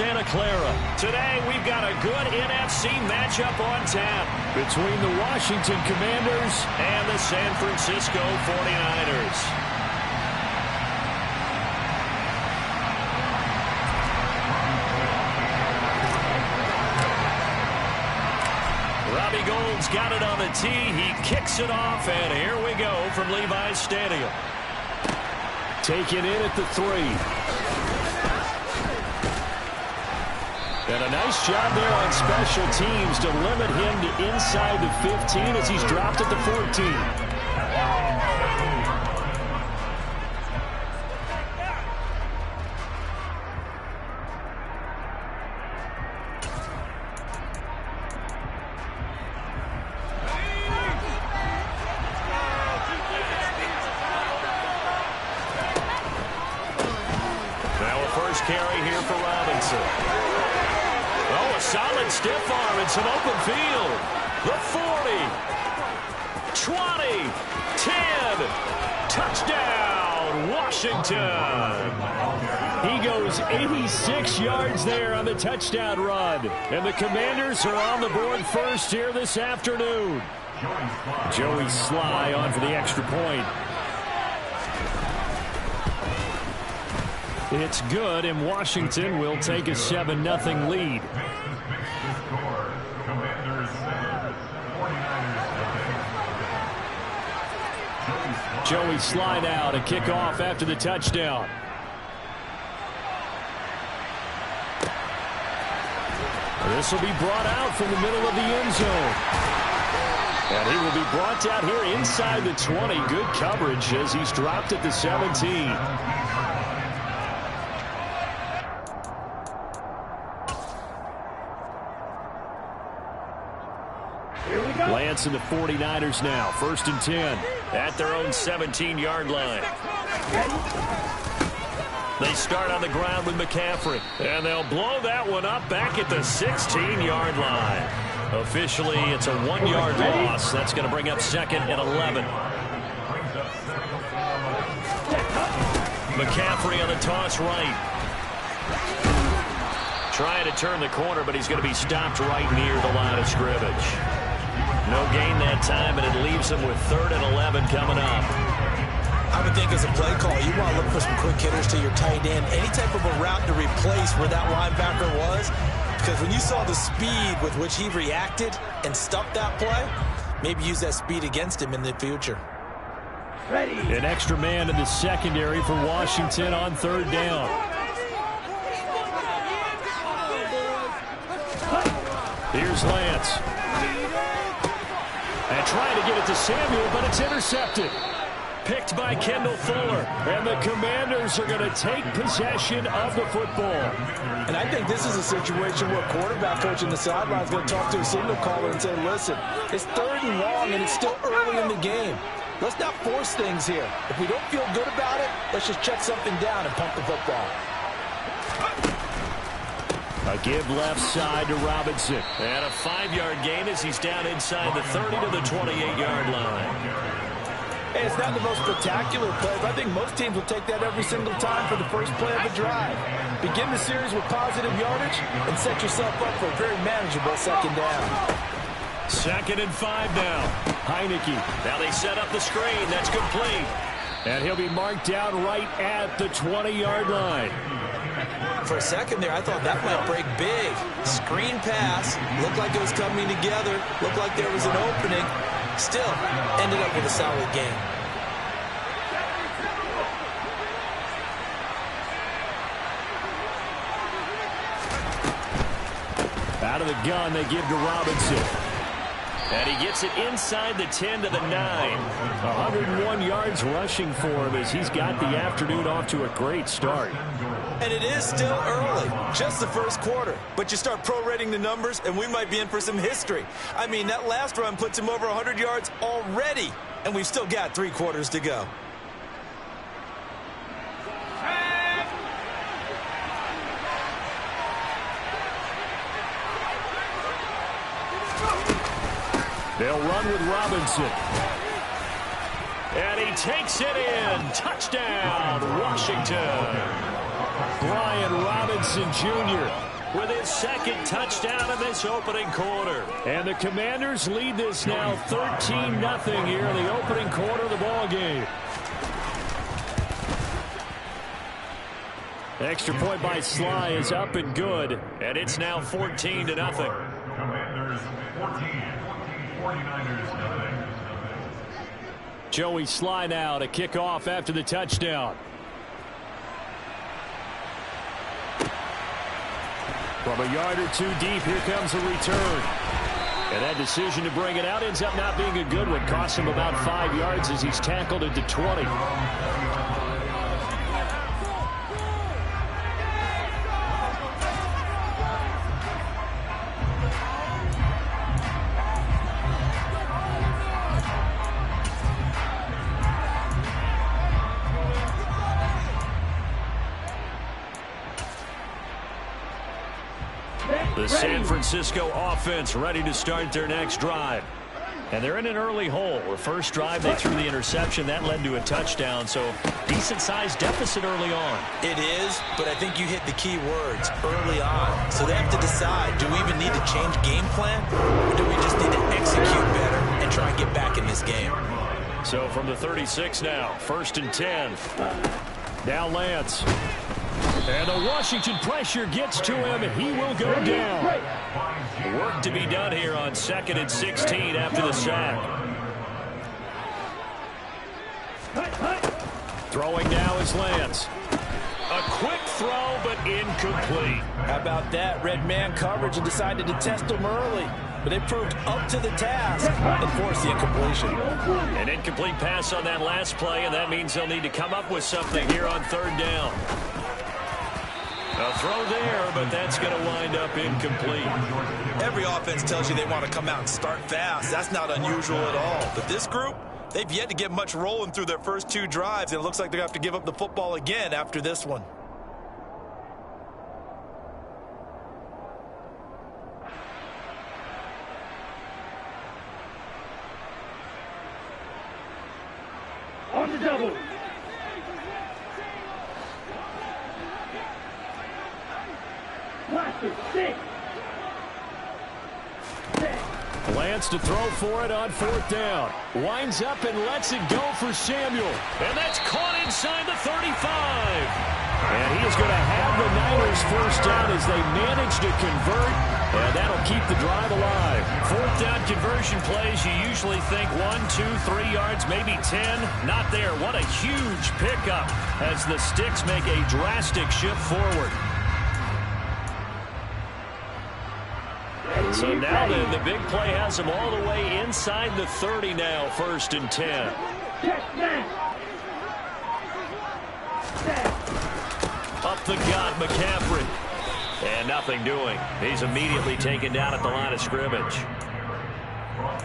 Santa Clara. Today, we've got a good NFC matchup on tap between the Washington Commanders and the San Francisco 49ers. Robbie Gould's got it on the tee. He kicks it off, and here we go from Levi's Stadium. Taken in at the 3. And a nice job there on special teams to limit him to inside the 15 as he's dropped at the 14. Carry here for Robinson. Oh, a solid stiff arm and some open field. The 40, 20, 10, touchdown, Washington. He goes 86 yards there on the touchdown run. And the Commanders are on the board first here this afternoon. Joey Sly on for the extra point. It's good, and Washington will take a 7-0 lead. Joey Sly now to kick off after the touchdown. This will be brought out from the middle of the end zone. And he will be brought out here inside the 20. Good coverage as he's dropped at the 17. Lance and the 49ers now. 1st and 10 at their own 17-yard line. They start on the ground with McCaffrey. And they'll blow that one up back at the 16-yard line. Officially, it's a 1-yard loss. That's going to bring up 2nd and 11. McCaffrey on the toss right. Trying to turn the corner, but he's going to be stopped right near the line of scrimmage. No gain that time, and it leaves him with 3rd and 11 coming up. I would think as a play call, you want to look for some quick hitters to your tight end. Any type of a route to replace where that linebacker was. Because when you saw the speed with which he reacted and stuffed that play, maybe use that speed against him in the future. Ready. An extra man in the secondary for Washington on 3rd down. Here's Lance. And trying to get it to Samuel, but it's intercepted. Picked by Kendall Fuller. And the Commanders are going to take possession of the football. And I think this is a situation where quarterback coach in the sideline is going to talk to a signal caller and say, listen, it's 3rd and long, and it's still early in the game. Let's not force things here. If we don't feel good about it, let's just check something down and pump the football. A give left side to Robinson. And a 5-yard gain as he's down inside the 30 to the 28-yard line. Hey, it's not the most spectacular play, but I think most teams will take that every single time for the first play of a drive. Begin the series with positive yardage and set yourself up for a very manageable 2nd down. 2nd and 5 now. Heineke. Now they set up the screen. That's complete. And he'll be marked down right at the 20-yard line. For a second there, I thought that might break big. Screen pass. Looked like it was coming together. Looked like there was an opening. Still, ended up with a solid game. Out of the gun, they give to Robinson. And he gets it inside the 10 to the 9. 101 yards rushing for him as he's got the afternoon off to a great start. And it is still early, just the first quarter. But you start prorating the numbers, and we might be in for some history. I mean, that last run puts him over 100 yards already, and we've still got 3 quarters to go. They'll run with Robinson. And he takes it in. Touchdown, Washington. Brian Robinson Jr. with his second touchdown in this opening quarter. And the Commanders lead this now 13-0 here in the opening quarter of the ball game. Extra point by Sly is up and good, and it's now 14-0. Commanders 14, 49ers nothing. Joey Sly now to kick off after the touchdown. From a yard or two deep, here comes the return. And that decision to bring it out ends up not being a good one. Costs him about 5 yards as he's tackled into 20. The San Francisco offense ready to start their next drive. And they're in an early hole. The first drive, they threw the interception. That led to a touchdown, so decent-sized deficit early on. It is, but I think you hit the key words, early on. So they have to decide, do we even need to change game plan, or do we just need to execute better and try and get back in this game? So from the 36 now, 1st and 10. Now Lance. And the Washington pressure gets to him, and he will go down. Work to be done here on 2nd and 16 after the sack. Throwing now is Lance. A quick throw, but incomplete. How about that? Red man coverage and decided to test him early. But they proved up to the task and forced the incompletion. An incomplete pass on that last play, and that means they'll need to come up with something here on 3rd down. A throw there, but that's going to wind up incomplete. Every offense tells you they want to come out and start fast. That's not unusual at all. But this group, they've yet to get much rolling through their first 2 drives. And it looks like they're going to have to give up the football again after this one. On the double. Lance to throw for it on 4th down. Winds up and lets it go for Samuel. And that's caught inside the 35. And he is going to have the Niners first down as they manage to convert. And that'll keep the drive alive. 4th down conversion plays, you usually think 1, 2, 3 yards, maybe 10. Not there. What a huge pickup as the Sticks make a drastic shift forward. So now then, the big play has them all the way inside the 30 now, 1st and 10. Up the gut, McCaffrey. And nothing doing. He's immediately taken down at the line of scrimmage.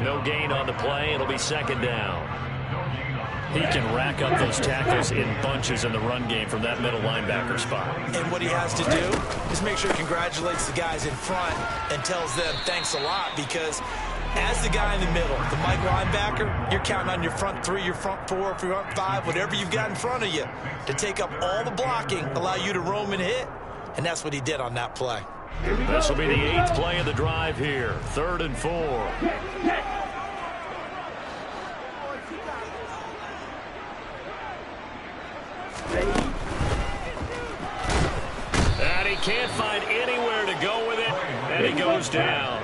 No gain on the play. It'll be 2nd down. He can rack up those tackles in bunches in the run game from that middle linebacker spot. And what he has to do is make sure he congratulates the guys in front and tells them thanks a lot, because as the guy in the middle, the Mike linebacker, you're counting on your front 3, your front 4, your front 5, whatever you've got in front of you to take up all the blocking, allow you to roam and hit, and that's what he did on that play. This will be the 8th play of the drive here, 3rd and 4. And he can't find anywhere to go with it, and he goes down.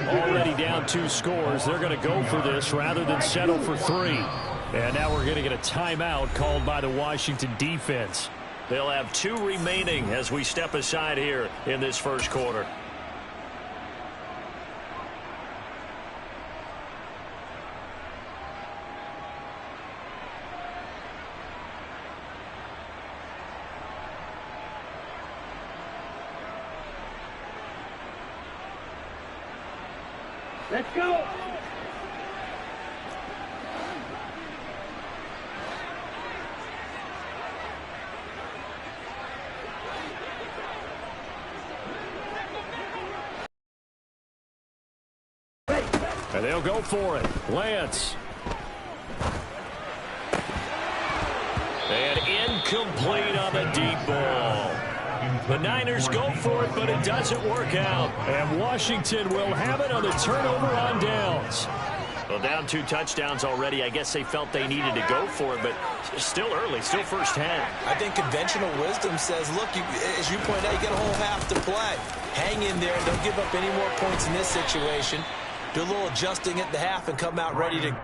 Already down 2 scores. They're going to go for this rather than settle for 3. And now we're going to get a timeout called by the Washington defense. They'll have 2 remaining as we step aside here in this first quarter. Let's go. And they'll go for it. Lance. And Incomplete on the deep ball. The Niners go for it, but it doesn't work out. And Washington will have it on the turnover on downs. Well, down 2 touchdowns already. I guess they felt they needed to go for it, but still early, still first 10. I think conventional wisdom says, look, as you point out, you got a whole half to play. Hang in there. Don't give up any more points in this situation. Do a little adjusting at the half and come out ready to...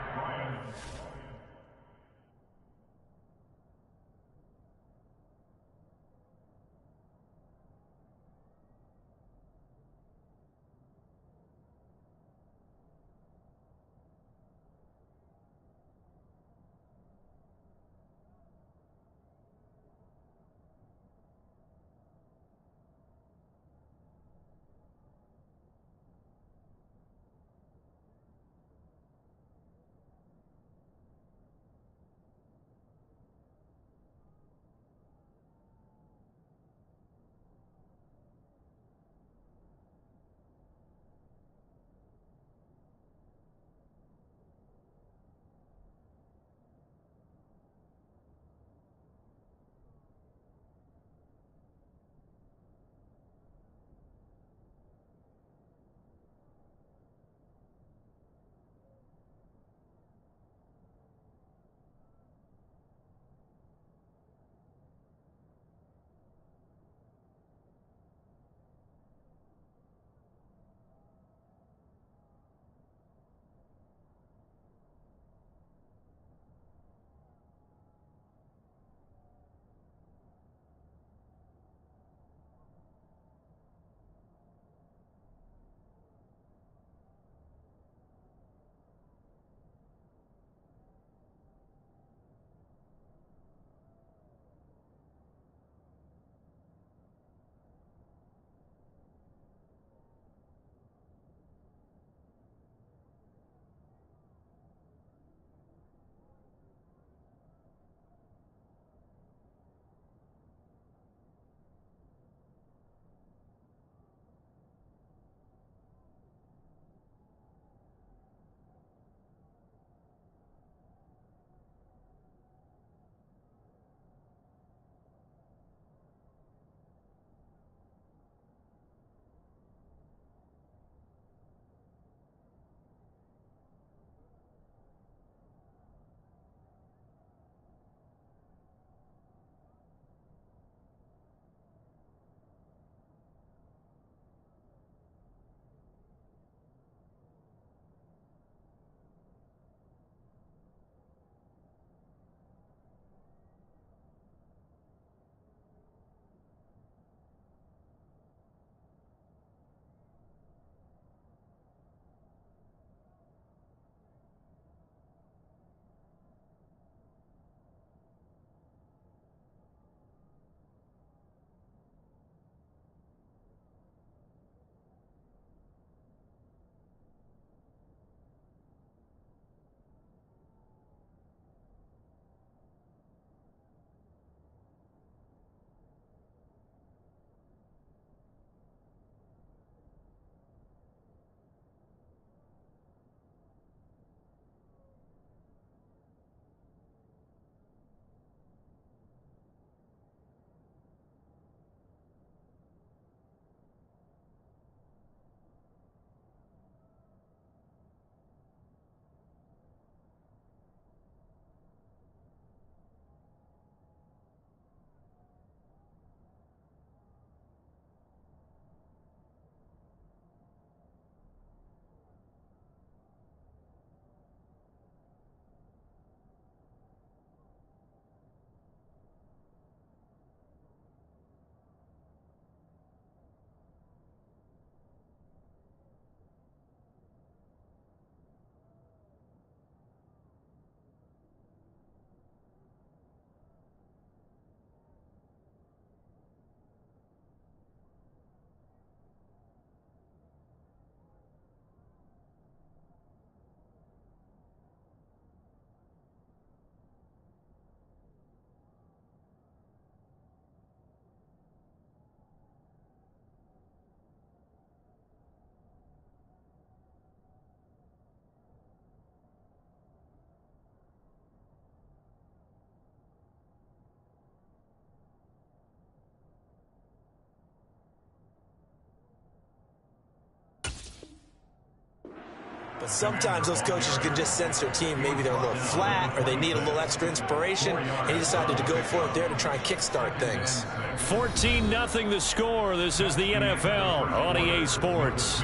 But sometimes those coaches can just sense their team. Maybe they're a little flat or they need a little extra inspiration, and he decided to go for it there to try and kickstart things. 14-0 the score. This is the NFL on EA Sports.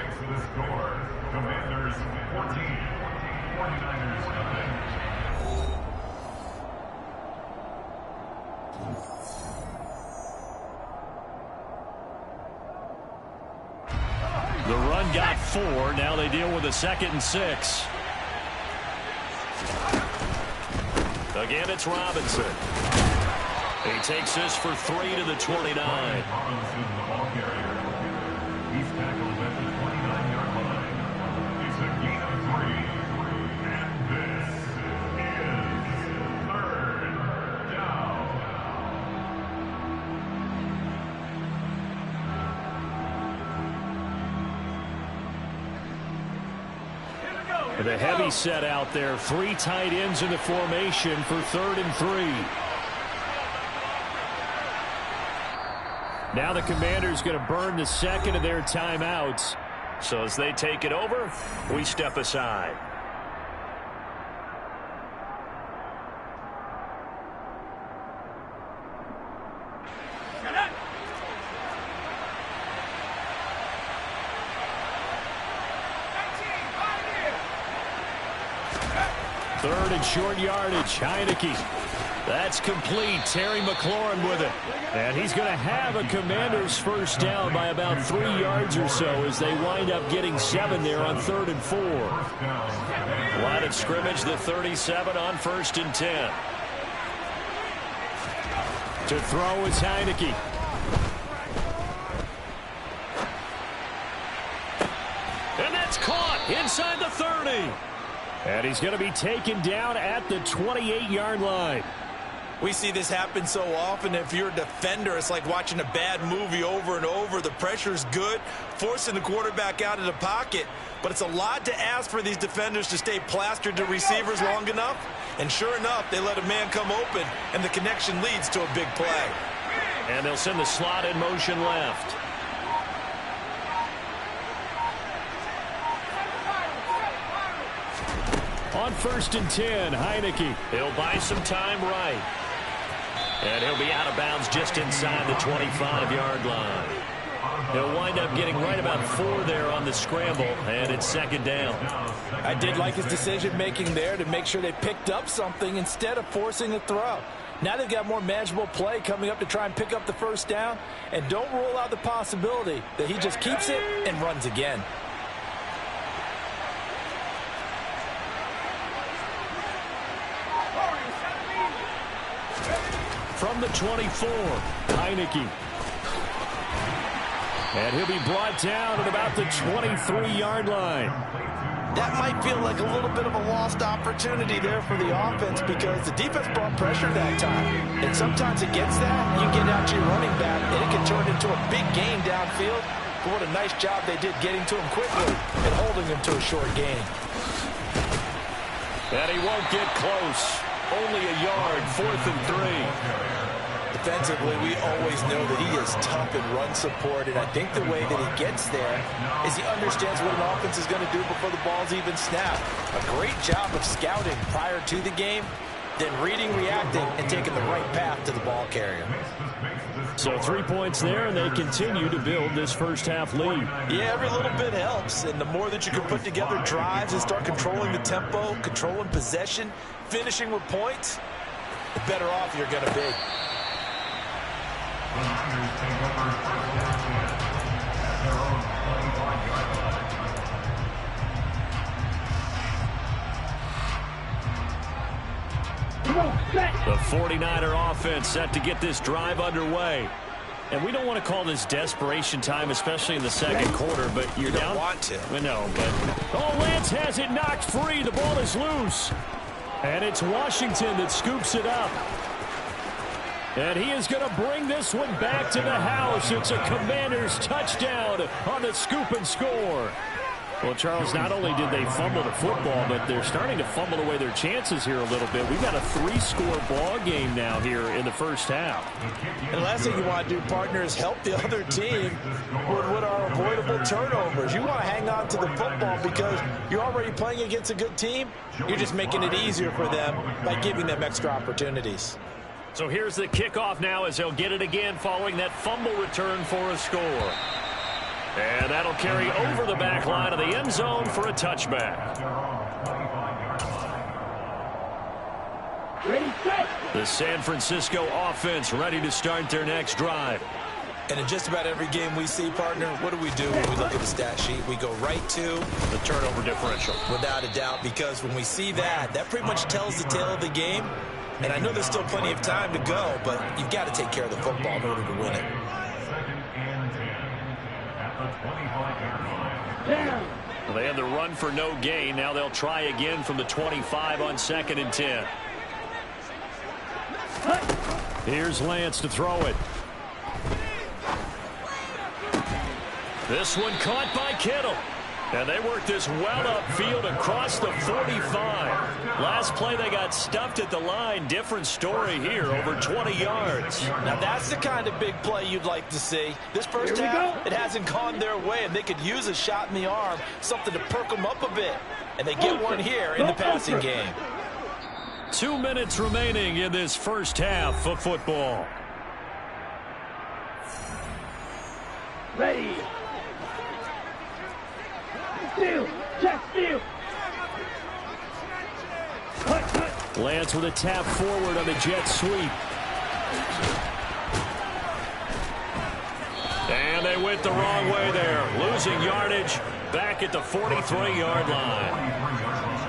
Commanders 14, 49ers nothing. The run got 4. Now they deal with a 2nd and 6. Again, it's Robinson. He takes this for 3 to the 29. Robinson, the ball carrier. He's tackled at the 29-yard line. It's a gain of 3. And this is 3rd down. The heavy set out there. 3 tight ends in the formation for 3rd and 3. Now the Commanders going to burn the 2nd of their timeouts. So as they take it over, we step aside. Third and short yardage. Heineke. That's complete. Terry McLaurin with it. And he's going to have a Commanders first down by about 3 yards or so as they wind up getting 7 there on 3rd and 4. Line of scrimmage, the 37 on 1st and 10. To throw is Heineke. And that's caught inside the 30. And he's going to be taken down at the 28-yard line. We see this happen so often. If you're a defender, it's like watching a bad movie over and over. The pressure's good, forcing the quarterback out of the pocket. But it's a lot to ask for these defenders to stay plastered to receivers long enough. And sure enough, they let a man come open, and the connection leads to a big play. And they'll send the slot in motion left. On 1st and 10, Heineke. He'll buy some time right. And he'll be out of bounds just inside the 25-yard line. He'll wind up getting right about 4 there on the scramble, and it's 2nd down. I did like his decision-making there to make sure they picked up something instead of forcing a throw. Now they've got more manageable play coming up to try and pick up the first down, and don't rule out the possibility that he just keeps it and runs again. From the 24, Heineke. And he'll be brought down at about the 23-yard line. That might feel like a little bit of a lost opportunity there for the offense because the defense brought pressure that time. And sometimes against that, you get out to your running back, and it can turn into a big game downfield. But what a nice job they did getting to him quickly and holding him to a short gain. And he won't get close. Only a yard, 4th and 3. Defensively, we always know that he is tough in run support, and I think the way that he gets there is he understands what an offense is going to do before the ball's even snapped. A great job of scouting prior to the game, then reading, reacting, and taking the right path to the ball carrier. So 3 points there, and they continue to build this first-half lead. Yeah, every little bit helps, and the more that you can put together drives and start controlling the tempo, controlling possession, finishing with points, the better off you're going to be. The Niners take over 1st and 10 at their own 25-yard line. The 49er offense set to get this drive underway. And we don't want to call this desperation time, especially in the 2nd quarter, but you're down. Don't want to. I know, but... Oh, Lance has it knocked free. The ball is loose. And it's Washington that scoops it up. And he is going to bring this one back to the house. It's a Commanders touchdown on the scoop and score. Well, Charles, not only did they fumble the football, but they're starting to fumble away their chances here a little bit. We've got a 3-score ball game now here in the first half. And the last thing you want to do, partner, is help the other team with what are avoidable turnovers. You want to hang on to the football because you're already playing against a good team. You're just making it easier for them by giving them extra opportunities. So here's the kickoff now as they'll get it again following that fumble return for a score. And that'll carry over the back line of the end zone for a touchback. Ready, set. The San Francisco offense ready to start their next drive. And in just about every game we see, partner, what do we do when we look at the stat sheet? We go right to the turnover differential. Without a doubt, because when we see that, that pretty much tells the tale of the game. And I know there's still plenty of time to go, but you've got to take care of the football in order to win it. 2nd and 10 at the 25-yard line. Down. Well, they had the run for no gain. Now they'll try again from the 25 on 2nd and 10. Here's Lance to throw it. This one caught by Kittle. And they worked this well upfield across the 45. Last play they got stuffed at the line. Different story here, over 20 yards. Now that's the kind of big play you'd like to see. This first half, it hasn't gone their way, and they could use a shot in the arm, something to perk them up a bit. And they get one here in the passing game. 2 minutes remaining in this first half of football. Ready. Steal. Check steal. Cut. Lance with a tap forward on the jet sweep. And they went the wrong way there. Losing yardage back at the 43-yard line.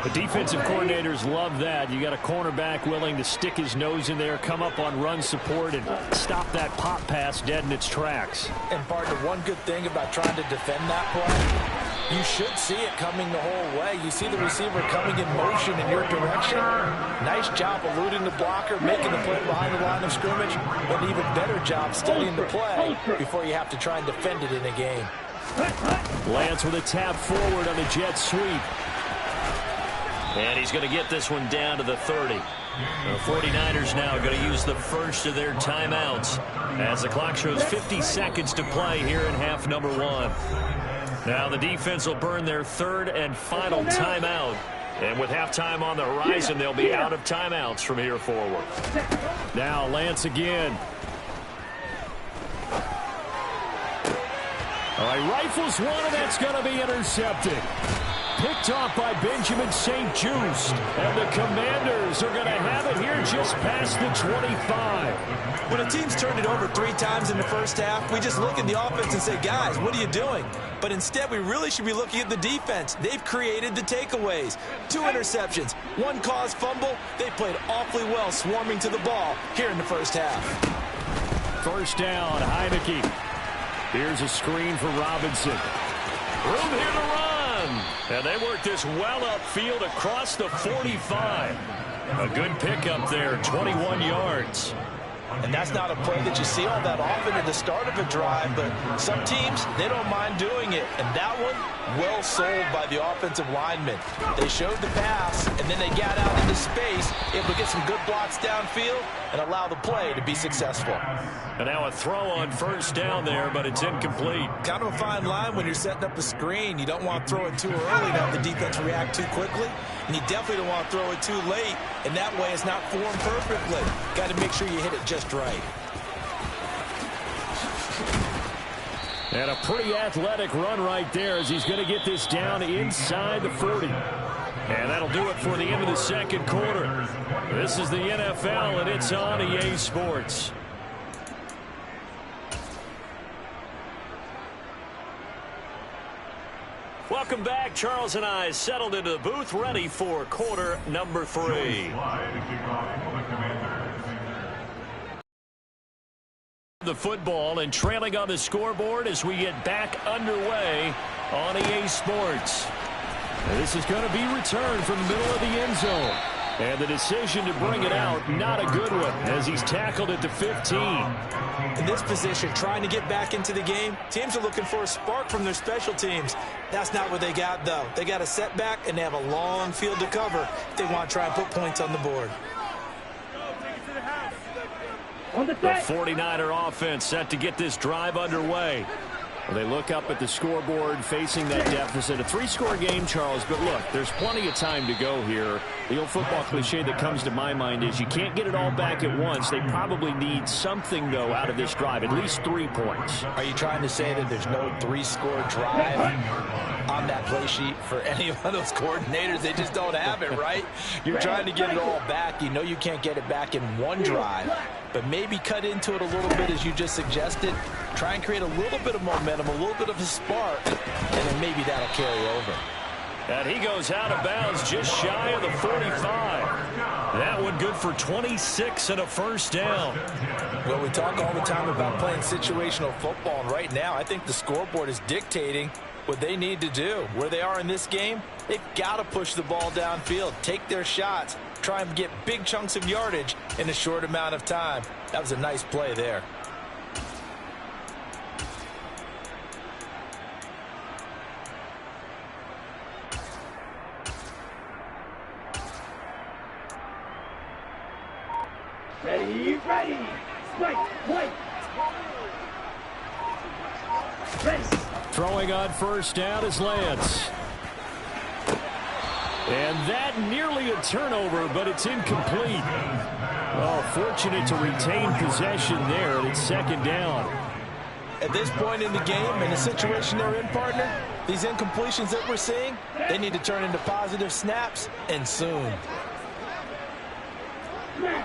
The defensive coordinators love that. You got a cornerback willing to stick his nose in there, come up on run support, and stop that pop pass dead in its tracks. And partner, one good thing about trying to defend that play, you should see it coming the whole way. You see the receiver coming in motion in your direction. Nice job eluding the blocker, making the play behind the line of scrimmage, but an even better job studying the play before you have to try and defend it in a game. Lance with a tap forward on the jet sweep. And he's going to get this one down to the 30. The 49ers now going to use the first of their timeouts as the clock shows 50 seconds to play here in half number 1. Now the defense will burn their third and final timeout. And with halftime on the horizon, they'll be out of timeouts from here forward. Now Lance again. All right, rifles one, and that's going to be intercepted. Picked off by Benjamin St. Just. And the Commanders are going to have it here just past the 25. When a team's turned it over 3 times in the first half, we just look at the offense and say, guys, what are you doing? But instead, we really should be looking at the defense. They've created the takeaways. 2 interceptions, 1 caused fumble. They played awfully well swarming to the ball here in the first half. First down, Heineke. Here's a screen for Robinson. Room here to run. And they work this well upfield across the 45. A good pickup there, 21 yards. And that's not a play that you see all that often at the start of a drive, but some teams, they don't mind doing it. And that one, well sold by the offensive lineman. They showed the pass, and then they got out into space, able to get some good blocks downfield and allow the play to be successful. And now a throw on first down there, but it's incomplete. Kind of a fine line when you're setting up a screen. You don't want to throw it too early to have the defense react too quickly, and you definitely don't want to throw it too late, and that way it's not formed perfectly. Got to make sure you hit it just right. And a pretty athletic run right there as he's going to get this down inside the 40. And that'll do it for the end of the second quarter. This is the NFL, and it's on EA Sports. Welcome back. Charles and I settled into the booth, ready for quarter number 3. The football and trailing on the scoreboard as we get back underway on EA Sports. This is going to be returned from the middle of the end zone. And the decision to bring it out, not a good one, as he's tackled at the 15. In this position, trying to get back into the game, teams are looking for a spark from their special teams. That's not what they got, though. They got a setback, and they have a long field to cover if they want to try and put points on the board. The 49er offense set to get this drive underway. Well, they look up at the scoreboard facing that deficit. A 3-score game, Charles, but look, there's plenty of time to go here. The old football cliche that comes to my mind is you can't get it all back at once. They probably need something, though, out of this drive, at least 3 points. Are you trying to say that there's no 3-score drive on that play sheet for any of those coordinators? They just don't have it, right? You're trying to get it all back. You know you can't get it back in one drive, but maybe cut into it a little bit as you just suggested. Try and create a little bit of momentum, a little bit of a spark, and then maybe that'll carry over. And he goes out of bounds just shy of the 45. That one good for 26 and a first down. Well, we talk all the time about playing situational football, and right now I think the scoreboard is dictating what they need to do. Where they are in this game, they've got to push the ball downfield, take their shots, try and get big chunks of yardage in a short amount of time. That was a nice play there. Ready, ready. Wait. Race. Throwing on first down is Lance. And that nearly a turnover, but it's incomplete. Oh, fortunate to retain possession there, and it's second down. At this point in the game, in the situation they're in, partner, these incompletions that we're seeing, they need to turn into positive snaps, and soon. Red.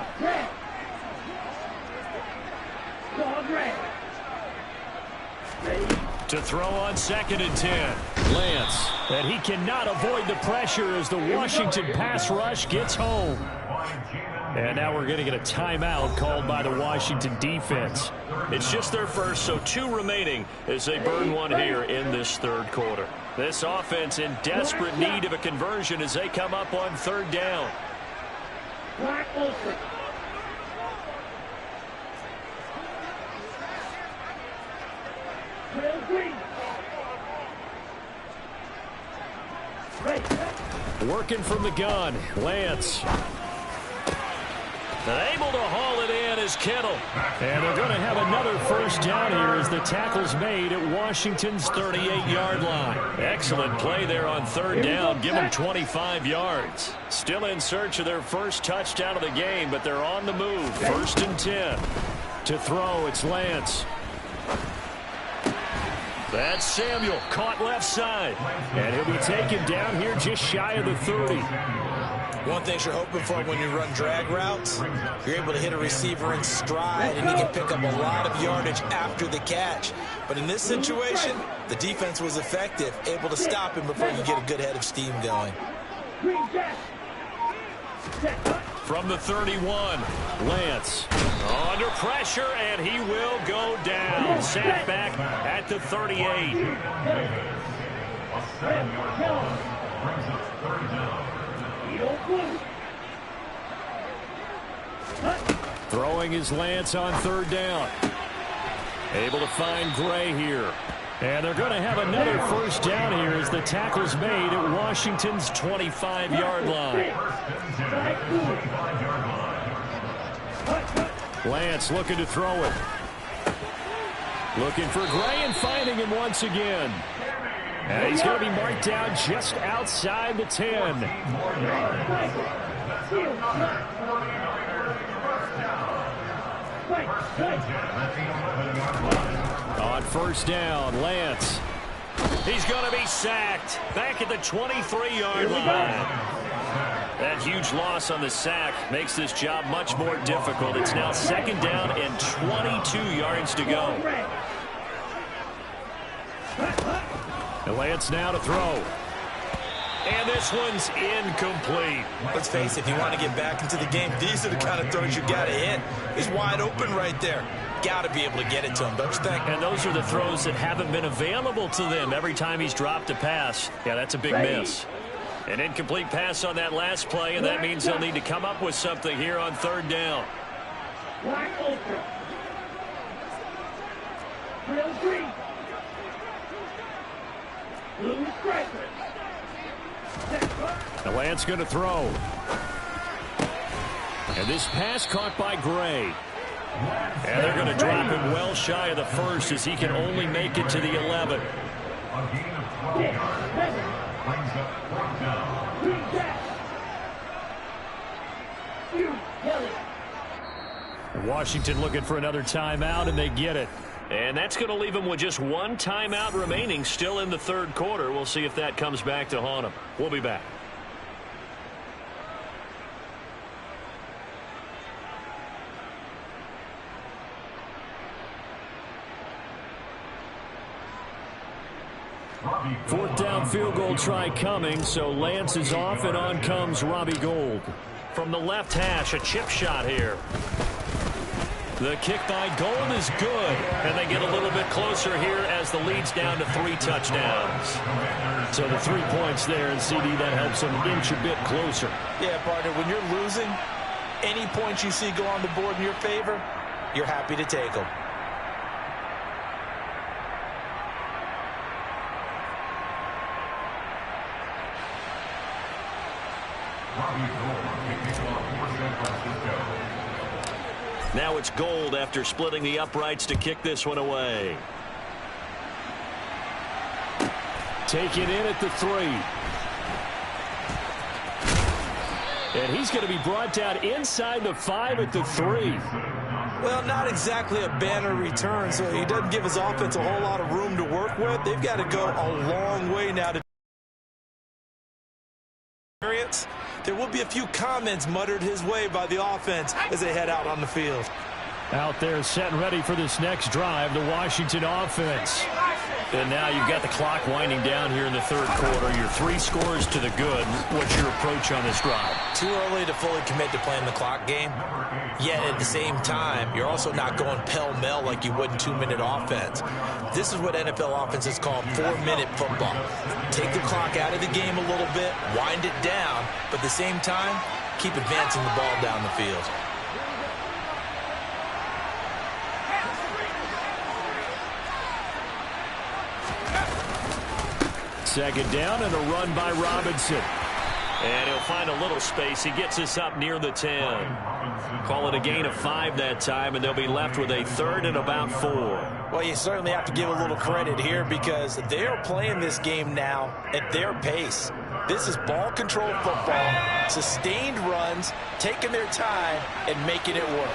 Dog red. Ready. To throw on 2nd and 10. Lance. And he cannot avoid the pressure as the Washington pass rush gets home. And now we're going to get a timeout called by the Washington defense. It's just their first, so 2 remaining as they burn one here in this 3rd quarter. This offense in desperate need of a conversion as they come up on 3rd down. Black Ultra. Trail green. Right. Working from the gun, Lance. And able to haul it in is Kittle. And they're going to have another first down here as the tackle's made at Washington's 38-yard line. Excellent play there on 3rd down. Give them 25 yards. Still in search of their first touchdown of the game, but they're on the move. 1st and 10. To throw, it's Lance. That's Samuel, caught left side. And he'll be taken down here just shy of the 30. One thing you're hoping for when you run drag routes, you're able to hit a receiver in stride, and he can pick up a lot of yardage after the catch. But in this situation, the defense was effective, able to stop him before you get a good head of steam going. From the 31, Lance under pressure, and he will go down. Sat back at the 38. Throwing is Lance on 3rd down. Able to find Gray here. And they're going to have another first down here as the tackle's made at Washington's 25-yard line. Lance looking to throw it. Looking for Gray and finding him once again. And he's going to be marked down just outside the 10. On first down, Lance. He's going to be sacked back at the 23-yard line. That huge loss on the sack makes this job much more difficult. It's now 2nd down and 22 yards to go. And Lance now to throw. And this one's incomplete. Let's face it, if you want to get back into the game, these are the kind of throws you got to hit. He's wide open right there. Got to be able to get it to him, don't you think? And those are the throws that haven't been available to them every time he's dropped a pass. Yeah, that's a big miss. An incomplete pass on that last play, and that means they'll need to come up with something here on 3rd down. Black Ultra. Trail green. Blue stripers. The Lance going to throw. And this pass caught by Gray. And they're going to drop him well shy of the first as he can only make it to the 11. A gain of 12 yards. Brings up fourth down. Washington looking for another timeout, and they get it. And that's going to leave them with just one timeout remaining still in the third quarter. We'll see if that comes back to haunt them. We'll be back. Fourth down field goal try coming, so Lance is off, and on comes Robbie Gould. From the left hash, a chip shot here. The kick by Gould is good, and they get a little bit closer here as the lead's down to 3 touchdowns. So the 3 points there, and CD, that helps them inch a bit closer. Yeah, partner, when you're losing, any points you see go on the board in your favor, you're happy to take them. Now it's Gould after splitting the uprights to kick this one away. Taken in at the 3. And he's going to be brought down inside the 5 at the 3. Well, not exactly a banner return, so he doesn't give his offense a whole lot of room to work with. They've got to go a long way now to experience. There will be a few comments muttered his way by the offense as they head out on the field. Out there set and ready for this next drive, the Washington offense. And now you've got the clock winding down here in the third quarter. Your 3 scores to the good. What's your approach on this drive? Too early to fully commit to playing the clock game. Yet at the same time, you're also not going pell-mell like you would in 2-minute offense. This is what NFL offenses call 4-minute football. Take the clock out of the game a little bit, wind it down, but at the same time, keep advancing the ball down the field. Second down and a run by Robinson. And he'll find a little space. He gets us up near the 10. Call it a gain of 5 that time, and they'll be left with a third and about 4. Well, you certainly have to give a little credit here because they're playing this game now at their pace. This is ball control football, sustained runs, taking their time, and making it work.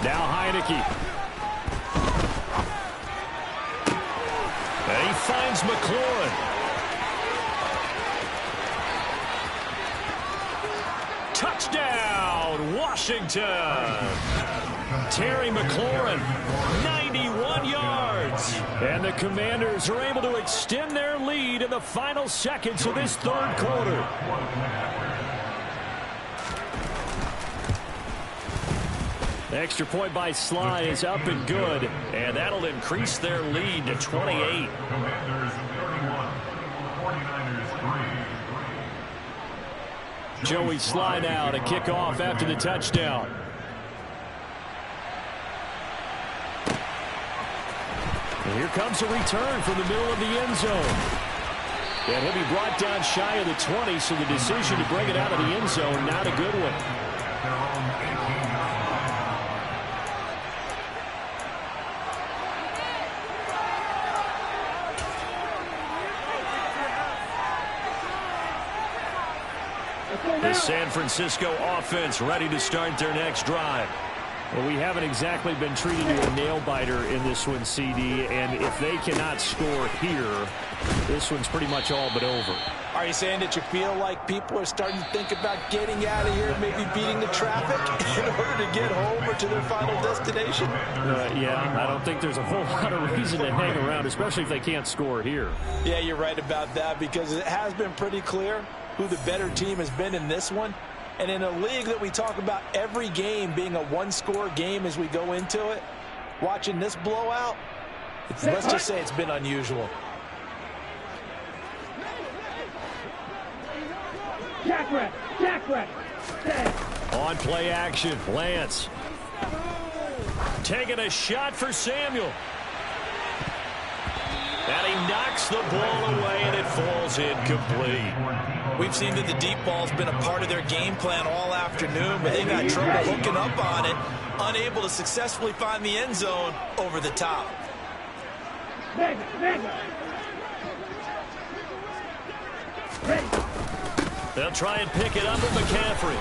Now Heineke. And he finds McLaurin. Touchdown, Washington. Terry McLaurin, 91 yards. And the Commanders are able to extend their lead in the final seconds of this third quarter. Extra point by Sly is up and good, and that'll increase their lead to 28. Commanders 31, 49ers 3. Joey Sly now to kick off after the touchdown. And here comes a return from the middle of the end zone. And he'll be brought down shy of the 20, so the decision to bring it out of the end zone, not a good one. Their own 18-yard line. The San Francisco offense ready to start their next drive. Well, we haven't exactly been treated to a nail-biter in this one, CD, and if they cannot score here, this one's pretty much all but over. Are you saying that you feel like people are starting to think about getting out of here, maybe beating the traffic in order to get home or to their final destination? Yeah, I don't think there's a whole lot of reason to hang around, especially if they can't score here. Yeah, you're right about that because it has been pretty clear who the better team has been in this one. And in a league that we talk about every game being a one-score game as we go into it, watching this blowout, let's just say it's been unusual. Jack rep. On play action, Lance. Taking a shot for Samuel. And he knocks the ball away, and it falls incomplete. We've seen that the deep ball's been a part of their game plan all afternoon, but they've had trouble hooking up on it, unable to successfully find the end zone over the top. They'll try and pick it up with McCaffrey.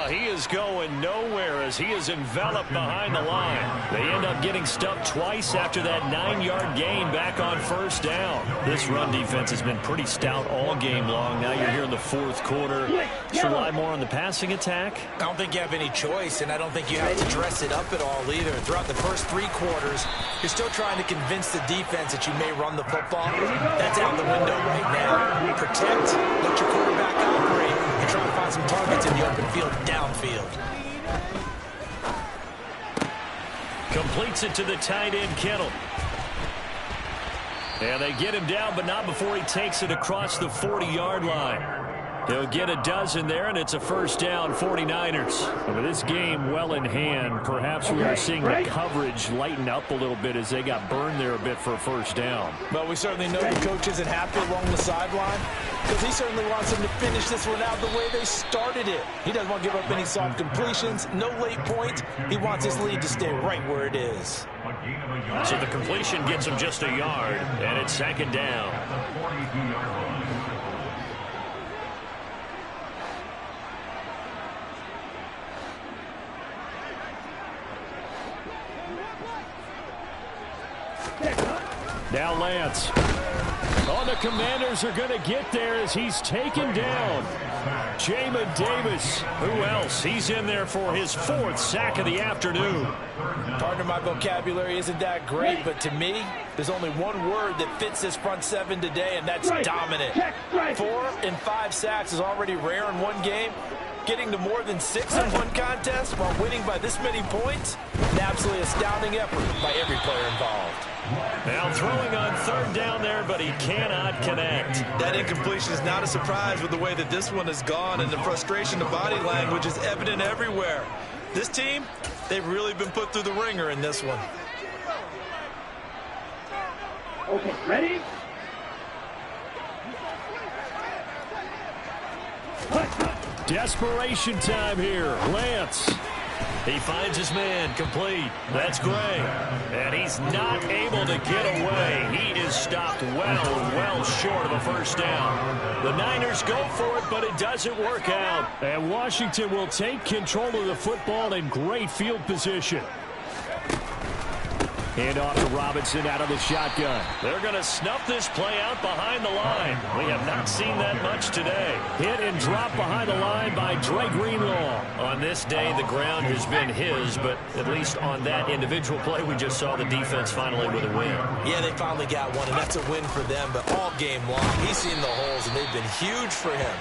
He is going nowhere as he is enveloped behind the line. They end up getting stuffed twice after that 9-yard gain back on first down. This run defense has been pretty stout all game long. Now you're here in the fourth quarter. Should rely more on the passing attack? I don't think you have any choice, and I don't think you have to dress it up at all either. Throughout the first 3 quarters, you're still trying to convince the defense that you may run the football. That's out the window right now. Protect, let your quarterback operate, and try to find some targets in the open field downfield. Completes it to the tight end, Kittle. And they get him down, but not before he takes it across the 40-yard line. They'll get a dozen there, and it's a first down, 49ers. And with this game well in hand, perhaps we are seeing the coverage lighten up a little bit as they got burned there a bit for a first down. But we certainly know the coach isn't happy along the sideline because he certainly wants them to finish this one out the way they started it. He doesn't want to give up any soft completions, no late points. He wants his lead to stay right where it is. So the completion gets him just a yard, and it's second down. Now Lance. Oh, the Commanders are going to get there as he's taken down. Jamin Davis. Who else? He's in there for his 4th sack of the afternoon. Partner, my vocabulary isn't that great, but to me, there's only one word that fits this front 7 today, and that's dominant. 4 and 5 sacks is already rare in one game. Getting to more than 6 in one contest while winning by this many points, an absolutely astounding effort by every player involved. Now throwing on 3rd down there, but he cannot connect. That incompletion is not a surprise with the way that this one has gone, and the frustration of body language is evident everywhere. This team, they've really been put through the ringer in this one. Okay, ready? Desperation time here. Lance. He finds his man, complete. That's Gray. And he's not able to get away. He is stopped well short of a first down. The Niners go for it, but it doesn't work out. And Washington will take control of the football in great field position. Hand off to Robinson out of the shotgun. They're going to snuff this play out behind the line. We have not seen that much today. Hit and drop behind the line by Dre Greenlaw. On this day, the ground has been his, but at least on that individual play, we just saw the defense finally with a win. Yeah, they finally got one, and that's a win for them, but all game long, he's seen the holes, and they've been huge for him.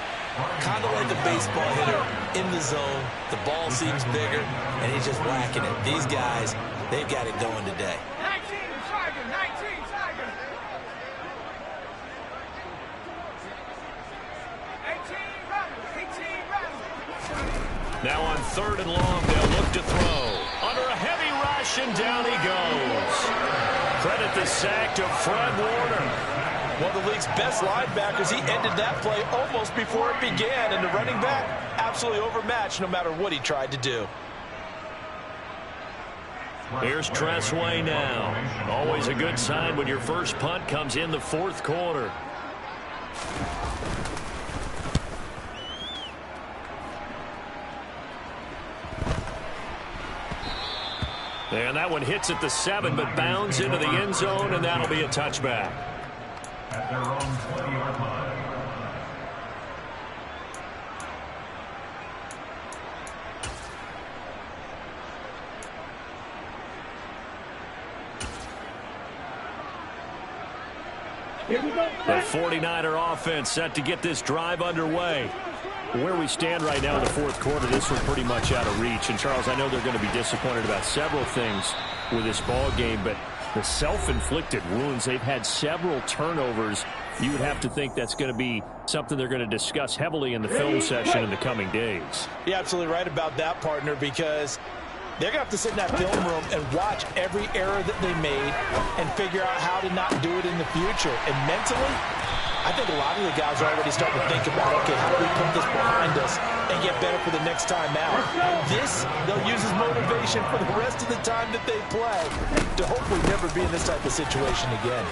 Kind of like a baseball hitter in the zone. The ball seems bigger, and he's just whacking it. These guys, they've got it going today. 19 Tiger, 19 Tiger. 18 runners. Now on 3rd and long, they'll look to throw. Under a heavy rush, and down he goes. Credit the sack to Fred Warner. One of the league's best linebackers, he ended that play almost before it began, and the running back absolutely overmatched no matter what he tried to do. Here's Tressway now. Always a good sign when your first punt comes in the 4th quarter. And that one hits at the 7, but bounds into the end zone, and that'll be a touchback. At their own 20-yard line. Here we go. The 49er offense set to get this drive underway. Where we stand right now in the 4th quarter, this one's pretty much out of reach. And, Charles, I know they're going to be disappointed about several things with this ball game, but the self-inflicted wounds, they've had several turnovers. You would have to think that's going to be something they're going to discuss heavily in the film session in the coming days. You're absolutely right about that, partner, because They're going to have to sit in that film room and watch every error that they made and figure out how to not do it in the future. And mentally, I think a lot of the guys are already starting to think about, okay, how do we put this behind us and get better for the next time out? This, they'll use as motivation for the rest of the time that they play to hopefully never be in this type of situation again.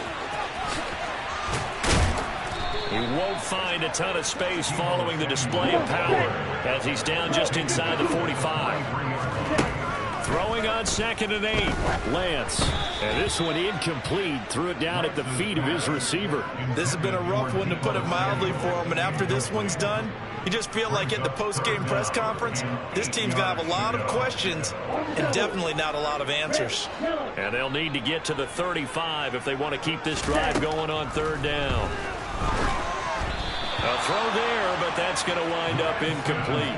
He won't find a ton of space following the display of power as he's down just inside the 45. Throwing on 2nd and 8, Lance. And this one incomplete. Threw it down at the feet of his receiver. This has been a rough one, to put it mildly, for him. And after this one's done, you just feel like at the post-game press conference, this team's going to have a lot of questions and definitely not a lot of answers. And they'll need to get to the 35 if they want to keep this drive going on 3rd down. A throw there, but that's going to wind up incomplete.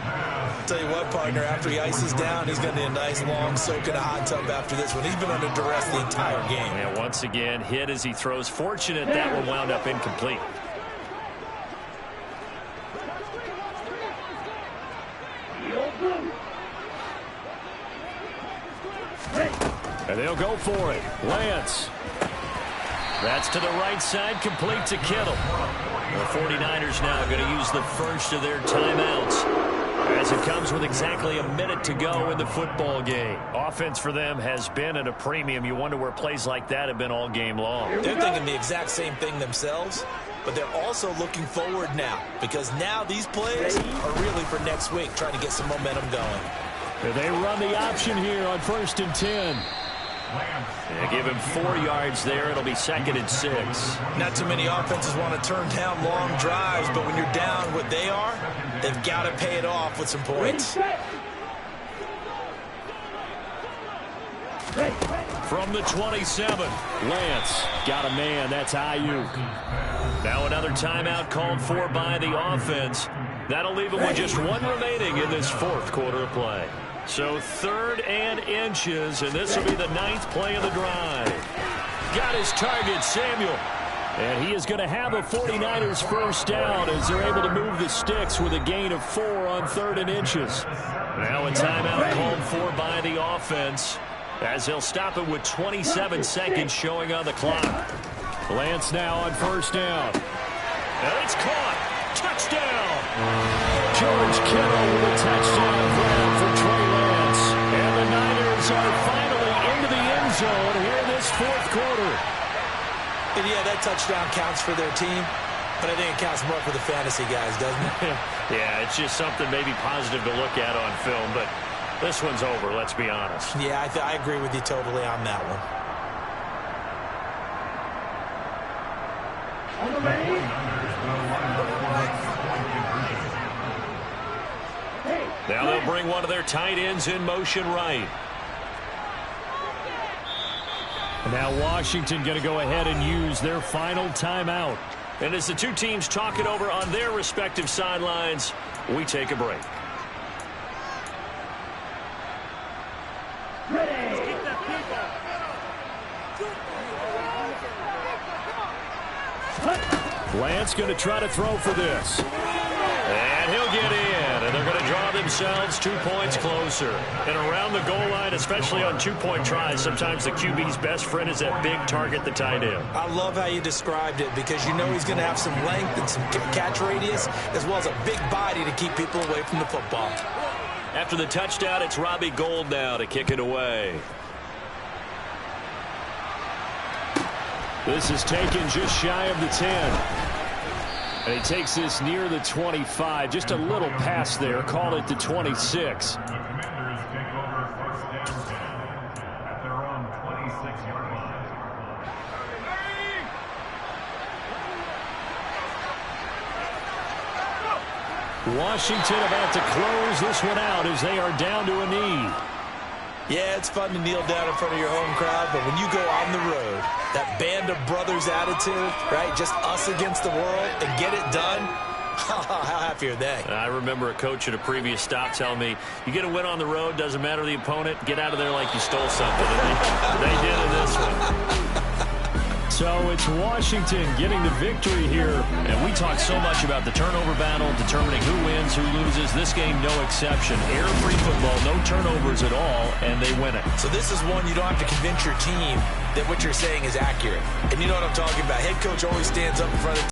Tell you what, partner, after he ices down, he's going to need a nice long soak in a hot tub after this one. He's been under duress the entire game. And once again, hit as he throws. Fortunate that one wound up incomplete. And they'll go for it. Lance. That's to the right side, complete to Kittle. The 49ers now going to use the first of their timeouts as it comes with exactly a minute to go in the football game. Offense for them has been at a premium. You wonder where plays like that have been all game long. They're thinking the exact same thing themselves, but they're also looking forward now, because now these plays are really for next week, trying to get some momentum going. And they run the option here on 1st and 10. They give him 4 yards there. It'll be 2nd and 6. Not too many offenses want to turn down long drives, but when you're down what they are, they've got to pay it off with some points. From the 27, Lance got a man. That's Ayuk. Now another timeout called for by the offense. That'll leave him with just 1 remaining in this 4th quarter of play. So 3rd and inches, and this will be the 9th play of the drive. Got his target, Samuel. And he is going to have a 49ers first down as they're able to move the sticks with a gain of 4 on 3rd and inches. Now a timeout called for by the offense as they'll stop it with 27 seconds showing on the clock. Lance now on 1st down. And it's caught. Touchdown. George Kittle with a touchdown grab for Trey Lance. And the Niners are finally into the end zone here in this 4th quarter. And yeah, that touchdown counts for their team, but I think it counts more for the fantasy guys, doesn't it? Yeah, it's just something maybe positive to look at on film, but this one's over, let's be honest. Yeah, I agree with you totally on that one. Now they'll bring one of their tight ends in motion right. Now Washington going to go ahead and use their final timeout. And as the two teams talk it over on their respective sidelines, we take a break. Lance going to try to throw for this. And he'll get in. And they're going to draw themselves 2 points closer. And around the goal line, especially on two-point tries, sometimes the QB's best friend is that big target, the tight end. I love how you described it, because you know he's going to have some length and some catch radius, as well as a big body to keep people away from the football. After the touchdown, it's Robbie Gould now to kick it away. This is taken just shy of the 10. And he takes this near the 25. Just a little pass there. Call it the 26. The Commanders take over 1st and 10 at their own 26-yard line. Washington about to close this one out as they are down to a knee. Yeah, it's fun to kneel down in front of your home crowd, but when you go on the road, that band of brothers attitude, right, just us against the world, and get it done, how happy are they? I remember a coach at a previous stop telling me, you get a win on the road, doesn't matter the opponent, get out of there like you stole something. And they did in this one. So it's Washington getting the victory here. And we talk so much about the turnover battle, determining who wins, who loses. This game, no exception. Error-free football, no turnovers at all, and they win it. So this is one you don't have to convince your team that what you're saying is accurate. And you know what I'm talking about. Head coach always stands up in front of the